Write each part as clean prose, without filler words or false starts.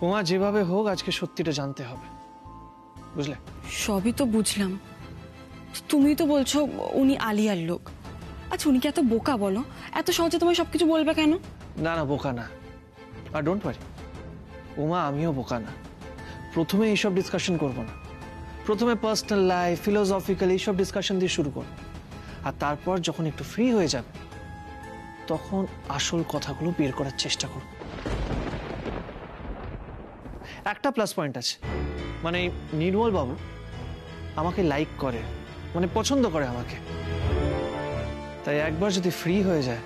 উমা যেভাবে হোক আজকে সত্যিটা জানতে হবে, বুঝলে? সবই তো বুঝলাম, তুমি তো বলছো উনি আলিয়ার লোক। আচ্ছা উনি কি এত বোকা বলো? এত সহজে তোমায় সবকিছু বলবে কেন? না না, বোকা না। আর ডোন্ট ওয়ারি উমা, আমিও বোকা না। প্রথমে এইসব ডিসকাশন করবো না, প্রথমে পার্সোনাল লাইফ, ফিলোসফিক্যাল এইসব ডিসকাশন দিয়ে শুরু করবো। আর তারপর যখন একটু ফ্রি হয়ে যাবে তখন আসল কথাগুলো বের করার চেষ্টা করব। একটা প্লাস পয়েন্ট আছে, মানে নির্মল বাবু আমাকে লাইক করে, মানে পছন্দ করে আমাকে। তাই একবার যদি ফ্রি হয়ে যায়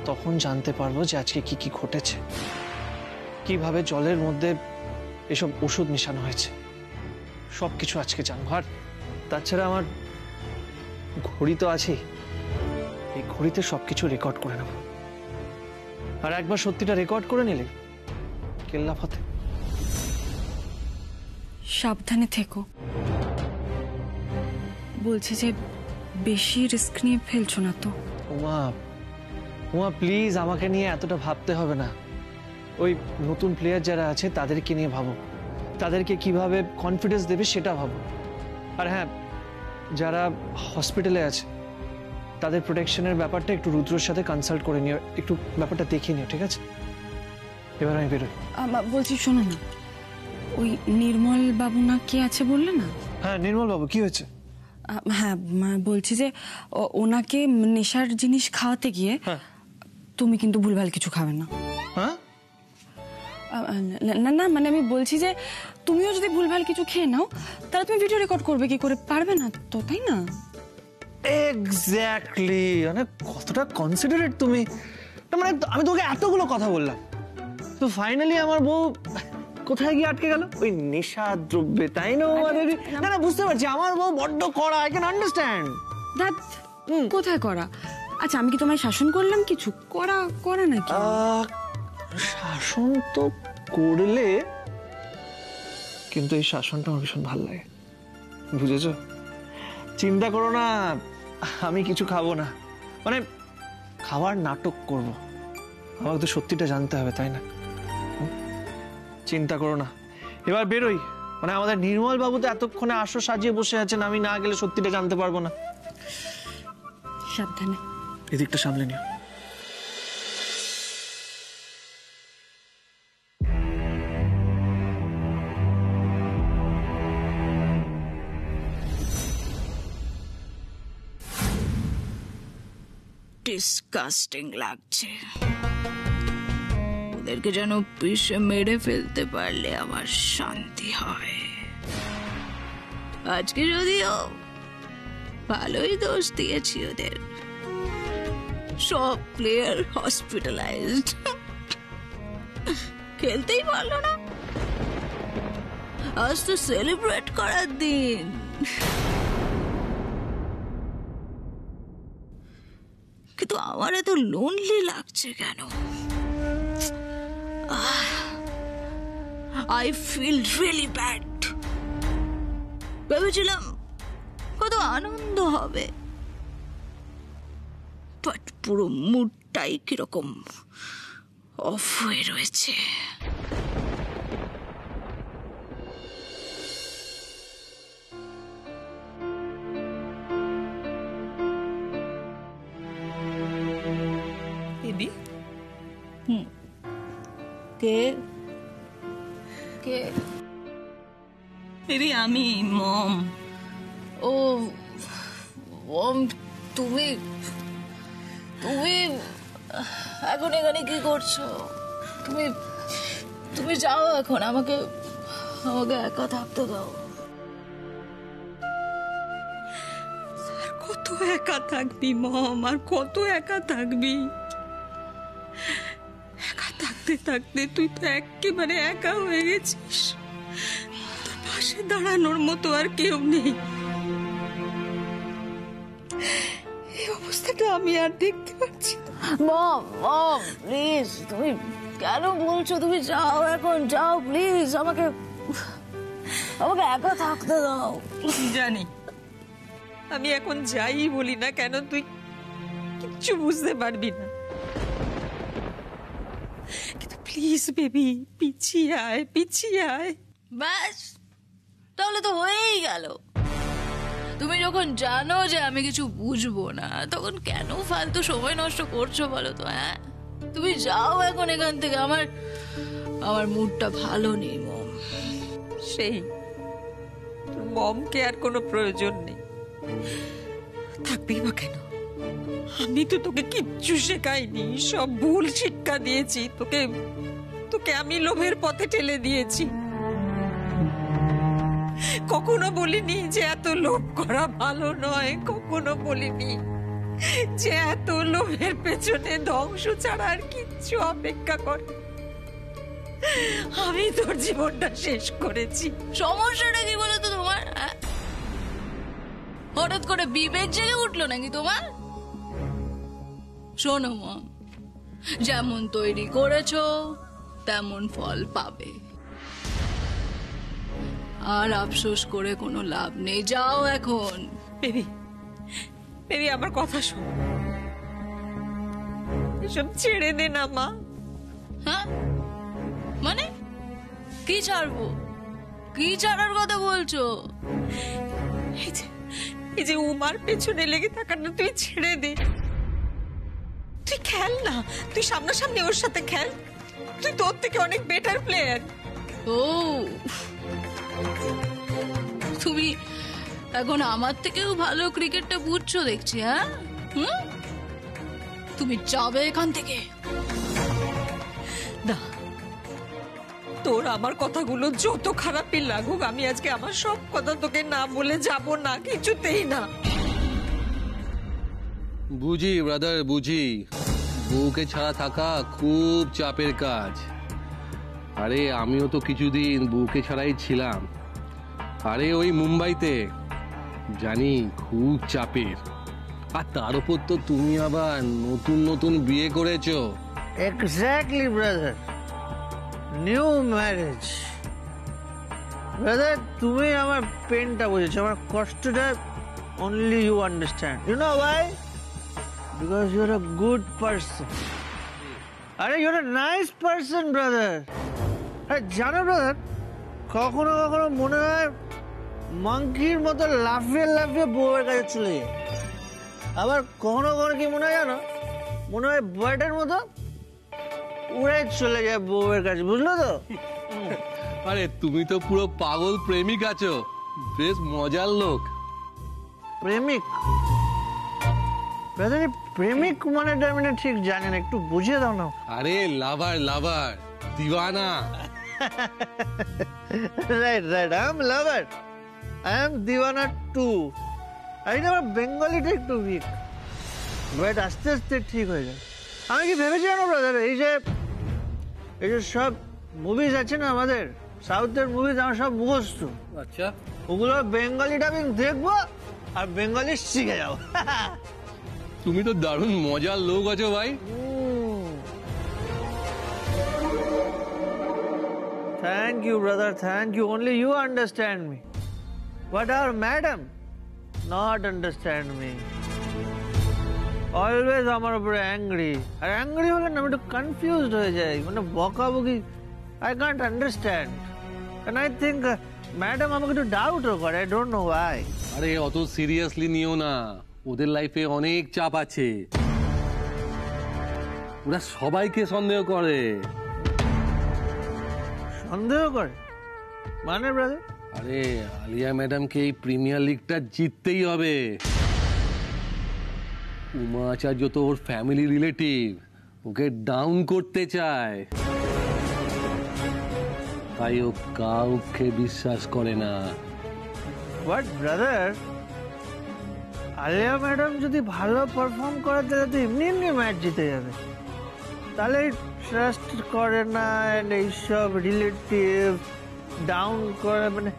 তখন জানতে পারবো যে আজকে কি কি ঘটেছে, কিভাবে জলের মধ্যে এসব ওষুধ মেশানো হয়েছে, সবকিছু আজকে জানবো। আর তাছাড়া আমার ঘড়ি তো আছে, এই ঘড়িতে সবকিছু রেকর্ড করে নেব। আর একবার সত্যিটা রেকর্ড করে নিলে কেল্লা ফতে। সাবধানে থেকো। বলছি যে বেশি রিস্ক নিয়ে ফেলছো না তো? উমা উমা প্লিজ, আমাকে নিয়ে এতটা ভাবতে হবে না। ওই নতুন প্লেয়ার যারা আছে তাদেরকে নিয়ে ভাবো, তাদেরকে কিভাবে কনফিডেন্স দেবে সেটা ভাবো। আর হ্যাঁ, যারা হসপিটালে আছে তাদের প্রোটেকশনের ব্যাপারটা একটু রুদ্রর সাথে কনসাল্ট করে নিও, একটু ব্যাপারটা দেখে নিও, ঠিক আছে? এবার আমি বেরোই। বলছি শোনো না, ওই নির্মল বাবু না কে আছে বললে না? হ্যাঁ, নির্মল বাবু, কি হয়েছে? হ্যাঁ বলছি যে ওনাকে নেশার জিনিস খাওয়াতে গিয়ে তুমি কিন্তু ভুলভাল কিছু খাবে না। হ্যাঁ না না, মানে আমি বলছি যে তুমিও যদি ভুলভাল কিছু খেয়ে নাও তাহলে তুমি ভিডিও রেকর্ড করবে কি করে? পারবে না তো, তাই না? এক্স্যাক্টলি, মানে কতটা কনসিডারেট তুমি। মানে আমি তোকে এতগুলো কথা বললাম, তো ফাইনালি আমার বউ কোথায় গিয়ে আটকে গেল? ওই নেশা দ্রব্যে, তাই না? না না, বুঝতে পারছি আমার বউ বড্ড কড়া, আই ক্যান আন্ডারস্ট্যান্ড। দ্যাট কোথায় করা? আচ্ছা আমি কি তোমায় শাসন করলাম কিছু? করা নাকি? শাসন তো করলে, কিন্তু এই শাসনটা আমার ভীষণ ভালো লাগে, বুঝেছো? চিন্তা করো না, আমি কিছু খাবো না, মানে খাওয়ার নাটক করব। আমাকে তো সত্যিটা জানতে হবে, তাই না? চিন্তা করো না, এবার বেরোই। মানে আমাদের নির্মল বাবু তো এতক্ষণে আসো সাজিয়ে বসে আছেন, আমি না গেলে সত্যিটা জানতে পারবো না। সাবধানে। এদিকটা সামলে নিও। ডিসকাস্টিং লাগছে। ওদেরকে যেন পিষে মেরে ফেলতে পারলে আমার শান্তি হবে। আজকে যদিও ভালোই দোষ দিয়েছি ওদের, সব প্লেয়ার হসপিটালাইজড, খেলতেই পারলো না। আজ তো সেলিব্রেট করার দিন। কিন্তু আমার এত লোনলি লাগছে কেন? I feel really bad. ভেবেছিলাম কত আনন্দ হবে, বাট পুরো মুডটাই কিরকম অফ হয়ে রয়েছে। কে কে? বেবি আমি মম। ও মম, তুমি তুমি এখন এখানে কি করছো? তুমি তুমি যাও এখন, আমাকে একা থাকতে দাও। আর কত একা থাকবি মম, আর কত একা থাকবি? একা থাকতে থাকতে তুই তো একেবারে একা হয়ে গেছিস। তোর পাশে দাঁড়ানোর মতো আর কেউ নেই। এই অবস্থাটা আমি আর দেখতে পাচ্ছি না। মম মম প্লিজ, তুমি কেন বলছো? তুমি যাও এখন, যাও প্লিজ, আমাকে একা থাকতে দাও। জানি আমি এখন যাই বলি না কেন তুই কিচ্ছু বুঝতে পারবি না, কিন্তু প্লিজ বেবি, পিছিয়ে আয়, পিছিয়ে আয়। ব্যাস, তাহলে তো হয়েই গেল। তুমি যখন জানো যে আমি কিছু বুঝবো না, তখন কেন ফালতু সময় নষ্ট করছো বলো তো? হ্যাঁ, তুমি যাও এখন এখান থেকে। আমার মুডটা ভালো নেই মম। সেই তোর মমকে আর কোনো প্রয়োজন নেই, থাকবেই বা কেন? আমি তো তোকে কিচ্ছু শেখাইনি, সব ভুল শিক্ষা দিয়েছি তোকে। তোকে আমি লোভের পথে ঠেলে দিয়েছি। কখনো বলিনি যে এত লোভ করা ভালো নয়, কখনো বলিনি যে এত লোভের পেছনে ধ্বংস ছাড়া আর কিচ্ছু অপেক্ষা করে। আমি তোর জীবনটা শেষ করেছি। সমস্যাটা কি বলো তো তোমার? হঠাৎ করে বিবেক জেগে উঠলো নাকি তোমার? শোনো মম, যেমন তৈরি করেছো তেমন ফল পাবে, আর আফসোস করে কোনো লাভ নেই। যাও এখন। বেবি, বেবি আমার কথা শোন, এসব ছেড়ে দে না মা। হ্যাঁ মানে কি ছাড়বো? কি ছাড়ার কথা বলছো? এই যে উমার পেছনে লেগে থাকার না, তুই ছেড়ে দে। তুই খেল না, তুই সামনাসামনি ওর সাথে খেল। তুই তোর থেকে অনেক বেটার প্লেয়ার। ও, তুমি এখন আমার থেকেও ভালো ক্রিকেটটা বুঝছো দেখছি। হ্যাঁ, তুমি যাবে এখান থেকে। না, তোর আমার কথাগুলো যত খারাপই লাগুক, আমি আজকে আমার সব কথা তোকে না বলে যাব না, কিছুতেই না। বুঝি ব্রাদার, বুঝি বউকে ছাড়া থাকা খুব চাপের কাজ। আরে আমিও তো কিছুদিন বউকে ছাড়াই ছিলাম। আরে ওই মুম্বাইতে, জানি খুব চাপের। আর তার উপর তো তুমি আবার নতুন নতুন বিয়ে করেছো। Exactly brother, new marriage. Brother, তুমি আমার পেনটা বুঝেছো, আমার কষ্টটা। Only you understand. You know why? Because you are a good person. আরে you are a nice person brother. আরে জানো ব্রাদার, কখনো কখনো মনে হয় মাংকির মতো লাফিয়ে লাফিয়ে বউয়ের কাছে চলে যায়। আবার কখনো কখনো কি মনে হয় জানো, মনে হয় বার্ডের মতো উড়ে চলে যায় বউয়ের কাছে, বুঝলো তো? আরে তুমি তো পুরো পাগল প্রেমিক আছো, বেশ মজার লোক। প্রেমিক? ব্রাদার, প্রেমিক মানে আমি ঠিক জানি না, একটু বুঝিয়ে দাও না। আরে লাভার, লাভার, দিওয়ানা। Right right, I am lover, I am দিওয়ানা টু। আমি আমার বেঙ্গলিটা একটু উইক, বাট আস্তে আস্তে ঠিক হয়ে যায়। আমি কি ভেবেছি জানো ব্রাদার, এই যে সব মুভিজ আছে না আমাদের সাউথের মুভিজ, আমার সব মুখস্থ। আচ্ছা, ওগুলো বেঙ্গলি ডাবিং দেখবো আর বেঙ্গলি শিখে যাবো। তুমি তো দারুণ মজার লোক আছো ভাই। Thank you, brother. Thank you. Only you understand me. But our madam not understand me. Always আমার উপরে angry. আর angry হলে না আমি একটু confused হয়ে যাই, মানে বকাবকি। I can't understand. And I think madam আমাকে একটু ডাউটও করে. I don't know why. আরে অত সিরিয়াসলি নিও না, ওদের লাইফে অনেক চাপ আছে। ওরা সবাইকে সন্দেহ করে। সন্দেহ করে মানে ব্রাদার? আরে আলিয়া ম্যাডামকে এই প্রিমিয়ার লিগটা জিততেই হবে। উমা আচার্য তো ওর ফ্যামিলি রিলেটিভ, ওকে ডাউন করতে চায়, তাই ও কাউকে বিশ্বাস করে না। বাট ব্রাদার, আলিয়া ম্যাডাম যদি ভালো পারফর্ম করে তাহলে তো এমনি এমনি ম্যাচ জিতে যাবে। তাহলে ট্রাস্ট করে না, এইসব রিলেটিভ ডাউন করে, মানে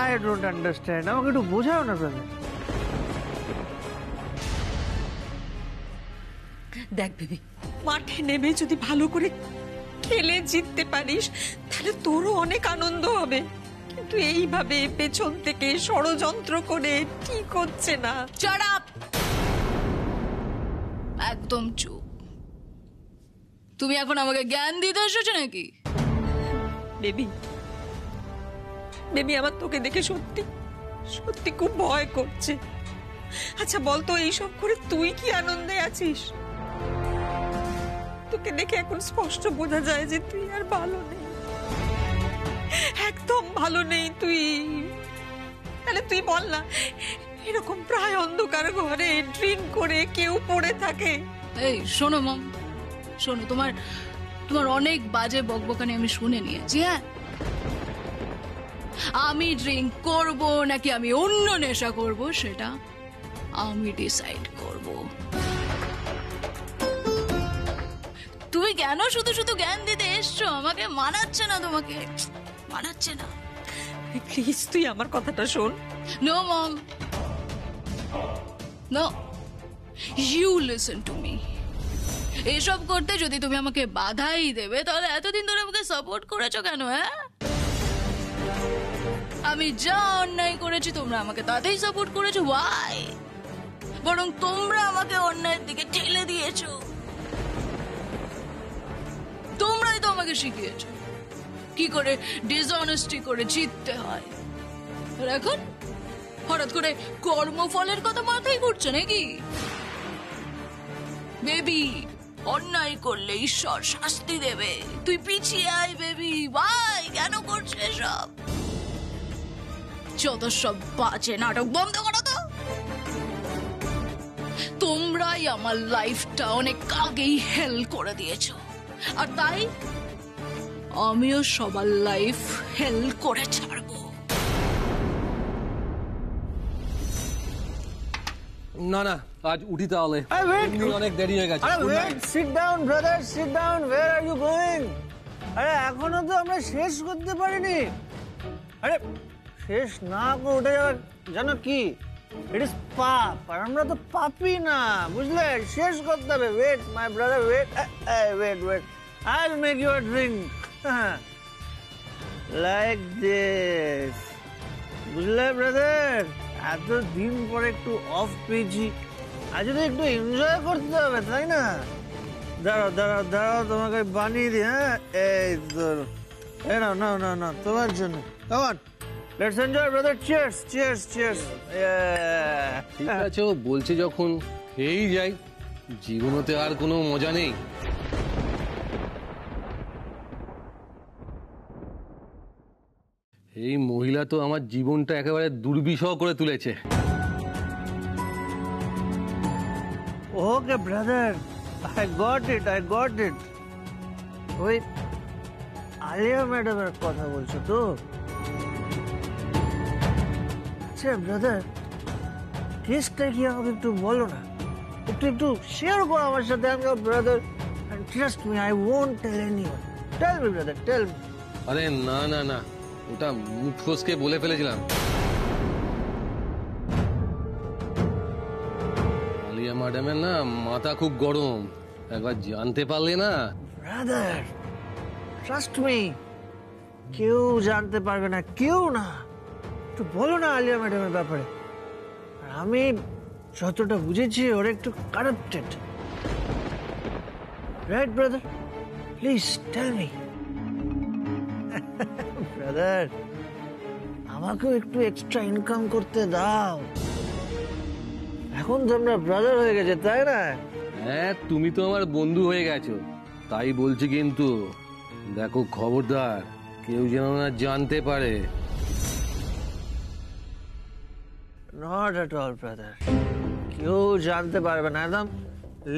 আই ডোন্ট আন্ডারস্ট্যান্ড। আমাকে একটু বোঝাও না ব্রাদার। দেখ বেবি, মাঠে নেমে যদি ভালো করে খেলে জিততে পারিস তাহলে তোরও অনেক আনন্দ হবে, কিন্তু এইভাবে পেছন থেকে ষড়যন্ত্র করে ঠিক হচ্ছে না। Shut up! একদম চুপ। তুমি এখন আমাকে জ্ঞান দিতে এসেছো নাকি? বেবি, বেবি, আমার তোকে দেখে সত্যি সত্যি খুব ভয় করছে। আচ্ছা বলতো, এইসব করে তুই কি আনন্দে আছিস? তোকে দেখে এখন স্পষ্ট বোঝা যায় যে তুই আর ভালো নেই, একদম ভালো নেই তুই। তাহলে তুই বল না, এরকম প্রায় অন্ধকার ঘরে ড্রিঙ্ক করে কেউ পড়ে থাকে? এই শোনো মম, শোনো, তোমার অনেক বাজে বকবকানি আমি শুনে নিয়েছি। হ্যাঁ, আমি ড্রিঙ্ক করব নাকি আমি অন্য নেশা করব সেটা আমি ডিসাইড করব। তুমি কেন শুধু শুধু জ্ঞান দিতে এসছো? আমাকে মানাচ্ছে না, তোমাকে মানাচ্ছে না। প্লিজ তুই আমার কথাটা শোন। No mom, no, you listen to me. এসব করতে যদি তুমি আমাকে বাধাই দেবে, তাহলে এতদিন ধরে আমাকে সাপোর্ট করেছো কেন? হ্যাঁ, আমি যা অন্যায় করেছি তোমরা আমাকে তাতেই সাপোর্ট করেছো। ওয়াই? বরং তোমরা আমাকে অন্যায়ের দিকে ঠেলে দিয়েছো। তোমরাই তো আমাকে শিখিয়েছো কি করে ডিসঅনেস্টি করে জিততে হয়। আর এখন হঠাৎ করে কর্মফলের কথা মাথায় ঘুরছে নাকি? বেবি, অন্যায় করলে ঈশ্বর শাস্তি দেবে। তুই পিছিয়ে আয় বেবি। ভাই, কেন করছে সব? যত সব বাজে নাটক বন্ধ করো তো। তোমরাই আমার লাইফটা অনেক আগেই হেল করে দিয়েছো, আর তাই আমিও সবার লাইফ হেল করে ছাড়বো। না না, আজ উঠি তাহলে, এমনি অনেক দেরি হয়ে গেছে। আরে wait, sit down brother, sit down. Where are you going? আরে এখনো তো আমরা শেষ করতে পারিনি। আরে শেষ না করে উঠে যাওয়ার জানো কি? ইট ইজ পাপ, আর আমরা তো পাপি না, বুঝলে? শেষ করতে হবে। Wait my brother, wait, wait wait, I will make you a drink like this, বুঝলে ব্রাদার? এতদিন পরে একটু অফ পেয়েছি, আজ তো একটু এনজয় করতে হবে, তাই না? দাঁড়াও দাঁড়াও দাঁড়াও, তোমাকে বানিয়ে দিই। হ্যাঁ, এই ধরো, এই নাও নাও নাও নাও, তোমার জন্য। Come on, let's enjoy brother. Cheers cheers cheers. ঠিক আছে, ও বলছে যখন এই যাই, জীবনতে আর কোনো মজা নেই। এই মহিলা তো আমার জীবনটা একেবারে দুর্বিষহ করে তুলেছে। ওকে brother, I got it, I got it. ওই আলিয়া ম্যাডামের কথা বলছো তো? আচ্ছা ব্রাদার, কেসটা কি আমাকে একটু বলো না, একটু একটু শেয়ার করো আমার সাথে। Brother, trust me, I won't tell anyone. Tell me brother, tell me. আরে না না না, ওটা মুখ ফসকে বলে ফেলেছিলাম। আলিয়া ম্যাডামের না মাথা খুব গরম, একবার জানতে পারলে না। ব্রাদার, ট্রাস্ট মি, কেউ জানতে পারবে না, কেউ না। একটু বলো না আলিয়া ম্যাডামের ব্যাপারে। আর আমি যতটা বুঝেছি, ওরা একটু corrupted, right brother? Please tell me. Brother, আমাকেও একটু এক্সট্রা ইনকাম করতে দাও। এখন তো আমরা ব্রাদার হয়ে গেছে, তাই না? হ্যাঁ, তুমি তো আমার বন্ধু হয়ে গেছো, তাই বলছি। কিন্তু দেখো, খবরদার কেউ যেন না জানতে পারে। নট এট অল ব্রাদার, কেউ জানতে পারবে না, একদম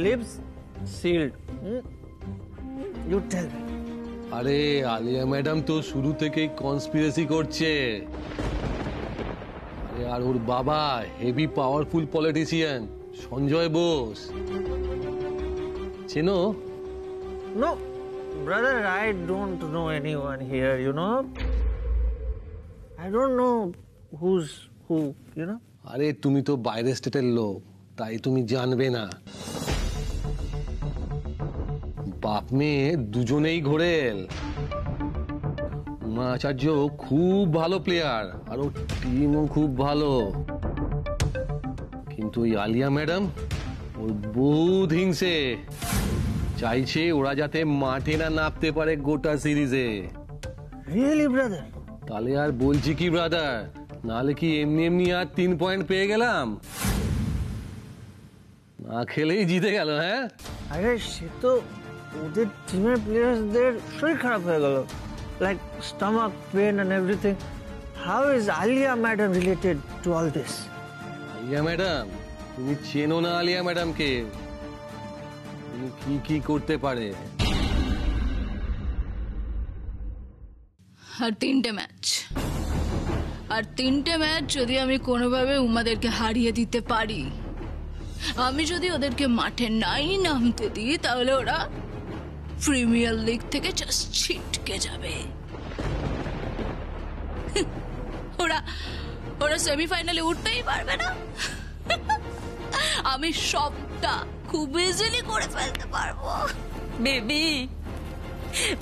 lips sealed. You tell me. আরে আলিয়া ম্যাডাম তো শুরু থেকেই কনস্পিরেসি করছে। আরে আর ওর বাবা heavy powerful politician Sanjay Bose, চেনো? No, brother, I don't know anyone here, you know. I don't know who's who, you know. আরে তুমি তো বাইরের স্টেটের লোক, তাই তুমি জানবে না। বাপ মেয়ে দুজনেই ঘোরেল। উমা আচার্য খুব ভালো প্লেয়ার, আর ওর টিমও খুব ভালো। কিন্তু ওই আলিয়া ম্যাডাম, ওর বহুত হিংসে। চাইছে ওরা যাতে মাঠে না নামতে পারে গোটা সিরিজে। Really brother? তাহলে আর বলছি কি ব্রাদার, নাহলে কি এমনি এমনি আর 3 পয়েন্ট পেয়ে গেলাম? না খেলেই জিতে গেল। হ্যাঁ আরে সে তো ওদের টিমের প্লেয়ারদের শরীর খারাপ হয়ে গেল, like stomach pain and everything. How is Alia madam related to all this? Alia madam? তুমি চেনো না আলিয়া ম্যাডামকে? তুমি কি কি করতে পারে? আর 3টে ম্যাচ, আর 3টে ম্যাচ যদি আমি কোনোভাবে উমাদেরকে হারিয়ে দিতে পারি, আমি যদি ওদেরকে মাঠে নাই নামতে দিই, তাহলে ওরা প্রিমিয়ার লিগ থেকে জাস্ট ছিটকে যাবে। ওরা ওরা সেমিফাইনালে উঠতেই পারবে না। আমি সবটা খুব ইজিলি করে ফেলতে পারবো। বেবি,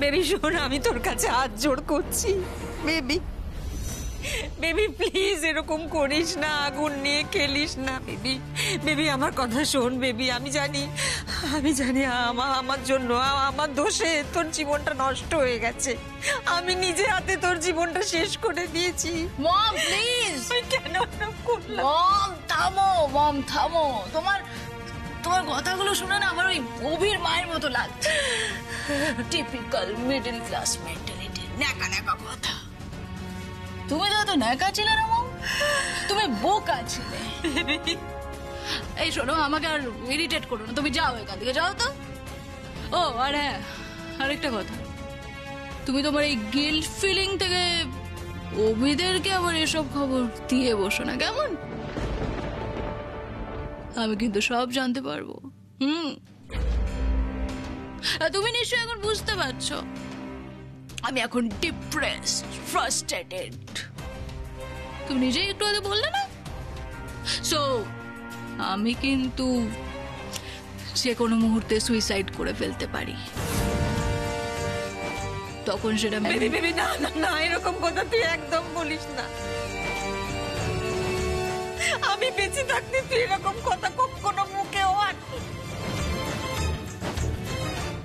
বেবি শোন, আমি তোর কাছে হাত জোড় করছি। বেবি, বেবি প্লিজ এরকম করিস না, আগুন নিয়ে খেলিস না। বেবি, বেবি আমার কথা শোন। বেবি আমি জানি আমার জন্য, আমার দোষে তোর জীবনটা নষ্ট হয়ে গেছে। আমি নিজে হাতে তোর জীবনটা শেষ করে দিয়েছি। Mom please. কেন করলাম? মম থামো। তোমার কথাগুলো শুনে না আমার ওই গভীর মায়ের মতো লাগছে। টিপিক্যাল মিডল ক্লাস মেন্টালিটি, ন্যাকা ন্যাকা কথা। তুমি তো ন্যাকা ছিলে না মম, তুমি বোকা ছিলে। এই শোনো, আমাকে আর ইরিটেট করো না, তুমি যাও এখান থেকে, যাও তো। ও আর হ্যাঁ, আরেকটা কথা, তুমি তোমার এই গিল্ট ফিলিং থেকে অভিদেরকে আবার এসব খবর দিয়ে বসো না, কেমন? আমি কিন্তু সব জানতে পারবো। তুমি নিশ্চয়ই এখন বুঝতে পারছো আমি এখন ডিপ্রেসড, ফ্রাস্ট্রেটেড। তুমি নিজেই একটু আগে বললে না? সো আমি কিন্তু যে কোনো মুহূর্তে সুইসাইড করে ফেলতে পারি। তখন সেটা বেবি না না না, এরকম কথা তুই একদম বলিস না। আমি বেঁচে থাকতে তুই এরকম কথা কখনো মুখেও আনবি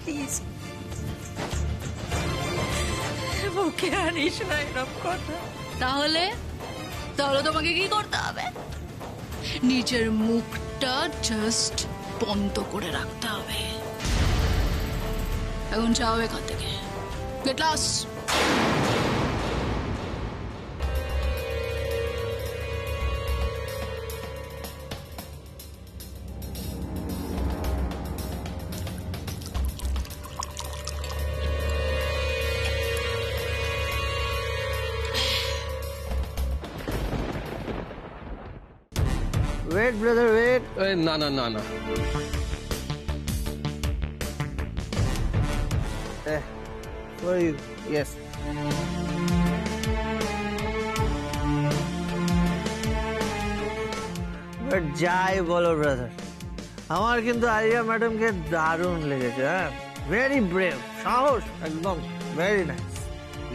প্লিজ। মুখে আনিস না এরকম কথা। তাহলে তোমাকে কি করতে হবে? নিজের মুখটা জাস্ট বন্ধ করে রাখতে হবে। এখন যাও এখান থেকে, get lost. Wait, brother, wait. না না না না, For you, yes. But যাই বলো ব্রাদার, আমার কিন্তু আলিয়া ম্যাডামকে দারুণ লেগেছে। হ্যাঁ, ভেরি ব্রেভ, সাহস একদম, ভেরি নাইস।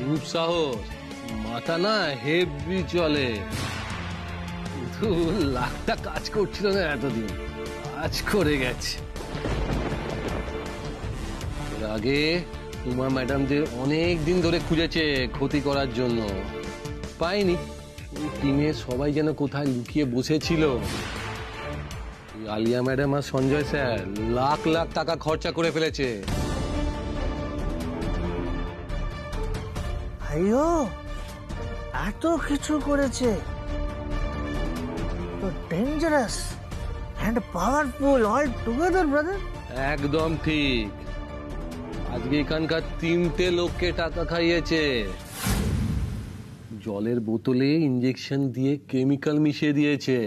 খুব সাহস, মাথা না হেভি চলে। লাখটা কাজ করছিল না এতদিন, কাজ করে গেছে। এর আগে উমা ম্যাডামদের অনেক দিন ধরে খুঁজেছে ক্ষতি করার জন্য, পাইনি। টিমের সবাই যেন কোথায় লুকিয়ে বসেছিল। আলিয়া ম্যাডাম আর সঞ্জয় স্যার লাখ লাখ টাকা খরচা করে ফেলেছে। আইও, এত কিছু করেছে? Dangerous and powerful all together brother. একদম ঠিক। আজকে এখানকার 3টে লোককে টাকা খাইয়েছে। জলের বোতলে ইঞ্জেকশন দিয়ে কেমিক্যাল মিশিয়ে দিয়েছে।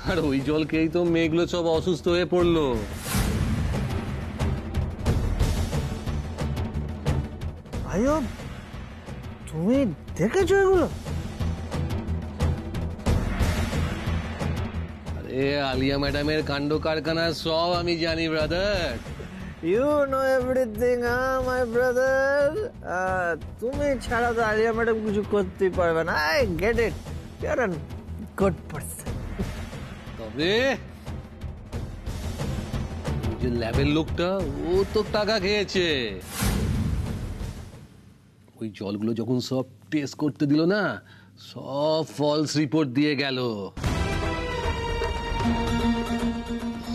আর ওই জলকেই তো মেয়েগুলো সব অসুস্থ হয়ে পড়লো। আইও, তুমি দেখেছো এগুলো? আরে আলিয়া ম্যাডামের কাণ্ড কারখানা সব আমি জানি brother. You know everything, my brother. তুমি ছাড়া তো আলিয়া ম্যাডাম কিছু করতেই পারবে না। I get it, you are a good person. তবে যে ল্যাবের লোকটা, ও তো টাকা খেয়েছে। ওই জলগুলো যখন সব টেস্ট করতে দিল না, সব ফলস রিপোর্ট দিয়ে গেল।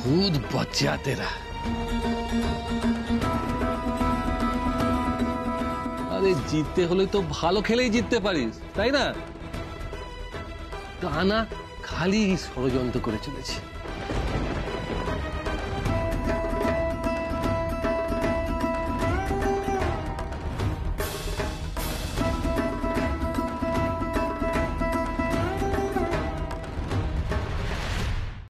খুদ বাচ্চা তেরা। আরে জিততে হলে তো ভালো খেলেই জিততে পারিস, তাই না? তা না, খালি ষড়যন্ত্র করে চলেছে।